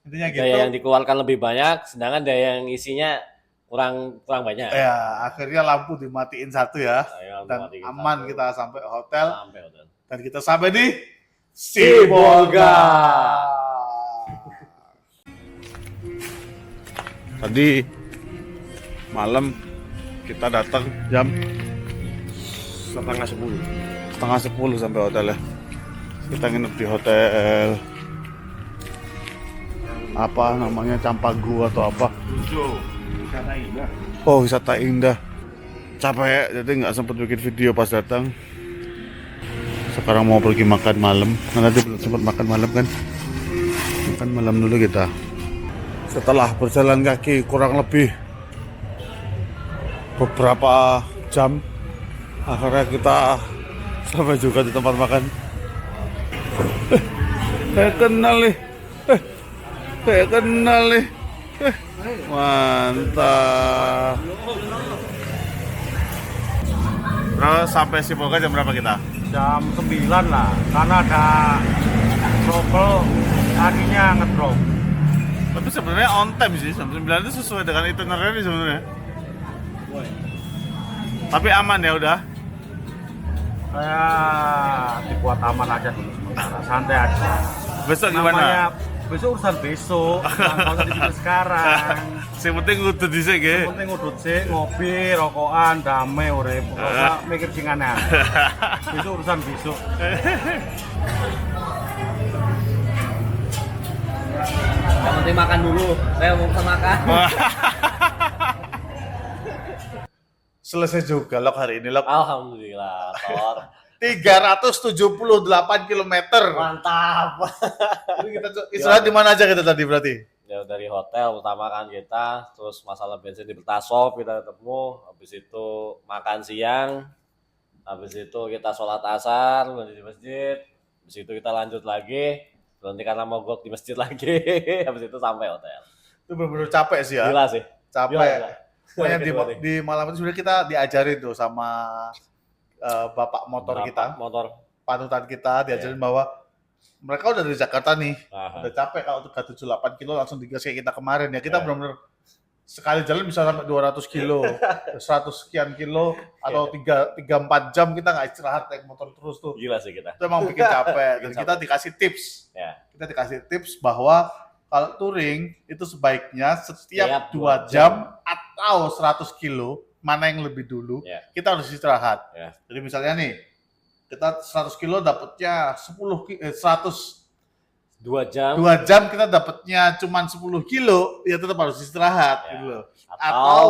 Intinya gitu. Daya yang dikeluarkan lebih banyak, sedangkan daya yang isinya kurang banyak. Ya, akhirnya lampu dimatiin satu ya. Ayo, Dan mati aman satu. kita sampai hotel. Sampai hotel. Dan kita sampai di Sibolga. Tadi malam kita datang jam setengah 10. setengah 10 sampai hotel ya. Kita nginep di hotel apa namanya, Campagu atau apa. Oh, wisata indah. Capek, jadi nggak sempat bikin video pas datang. Sekarang mau pergi makan malam. Nah, nanti belum sempat makan malam kan. Makan malam dulu kita. Setelah berjalan kaki kurang lebih beberapa jam, akhirnya kita sampai juga di tempat makan. Saya kenal nih. Saya kenal nih. Mantap. Terus sampai Sibolga jam berapa kita? Jam 9 lah, karena ada trouble akhirnya ngedrop. Tapi sebenarnya on time sih, jam 9 itu sesuai dengan itinerary sebenarnya. Tapi aman ya udah. Saya dibuat aman aja dulu sementara, santai aja. Besok gimana? Namanya besok urusan besok, kalau di sini sekarang. Yang penting udah dhisik ya. Yang penting udut sih, ngopi, rokokan, damai urip. Ora usah mikir sing aneh. Besok urusan besok. Yang penting makan dulu. Saya mau pesan makan. Selesai juga log hari ini log. Alhamdulillah, Thor. 378 km. Mantap. Jadi kita istirahat di mana aja kita tadi berarti? Ya dari hotel utama kan kita, terus masalah bensin di Betasop kita ketemu, habis itu makan siang, habis itu kita sholat asar di masjid, habis itu kita lanjut lagi, nanti karena mogok di masjid lagi, habis itu sampai hotel. Itu benar-benar capek sih ya. Gila sih. Capek. Gila. Pokoknya di malam itu sebenarnya kita diajarin tuh sama bapak motor Bapak kita, motor. panutan kita, diajarin bahwa mereka udah dari Jakarta nih, Aha. udah capek kalau 378 kilo langsung digas kayak kita kemarin ya. Kita Ya. benar-benar sekali jalan bisa sampai 200 kilo, 100 sekian kilo, atau 3-4 jam kita nggak istirahat naik motor terus tuh. Gila sih kita. Itu emang bikin capek. Dan Bikin kita dikasih tips. Ya. Kita dikasih tips bahwa kalau touring itu sebaiknya setiap 2 Setiap 2 jam atau 100 kilo, mana yang lebih dulu, Ya. kita harus istirahat. Ya. Jadi misalnya nih, kita 100 kilo dapatnya 100 2 jam 2 jam kita dapatnya cuma 10 kilo, ya tetap harus istirahat Ya. gitu loh. atau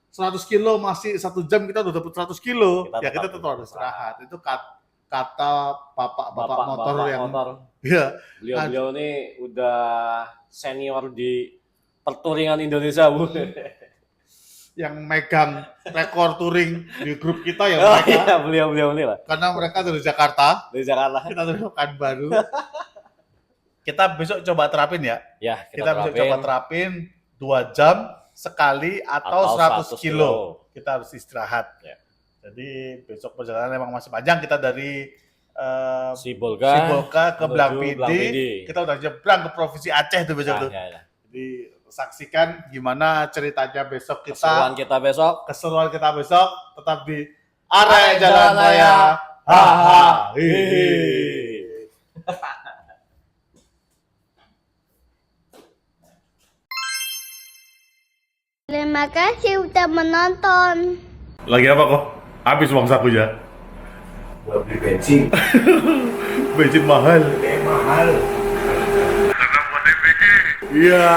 100 kilo masih 1 jam kita udah dapat 100 kilo, Kita ya kita tetap tetap harus istirahat. Itu kata bapak-bapak motor bapak yang motor. ya, Beliau ini udah senior di pertouringan Indonesia, Bu. yang megang rekor touring di grup kita ya Oh mereka. iya, beliau ini lah. Karena mereka dari Jakarta, Dari Jakarta. kita dari Pekanbaru. Kita besok coba terapin ya. Ya, Kita besok coba terapin 2 jam sekali atau 100 kilo. Kita harus istirahat. Ya. Jadi besok perjalanan memang masih panjang. Kita dari Sibolga ke menuju Blangpidi. Blangpidi. Kita udah nyebrang ke Provinsi Aceh tuh besok tuh. Ya. Jadi saksikan gimana ceritanya besok Keseruan kita. kita besok. Keseruan kita besok tetap di area Jalan Raya. Haha. Terima kasih udah menonton. Lagi apa kok? Habis uang sakunya. Buat beli bensin. Bensin mahal. Mahal. Iya.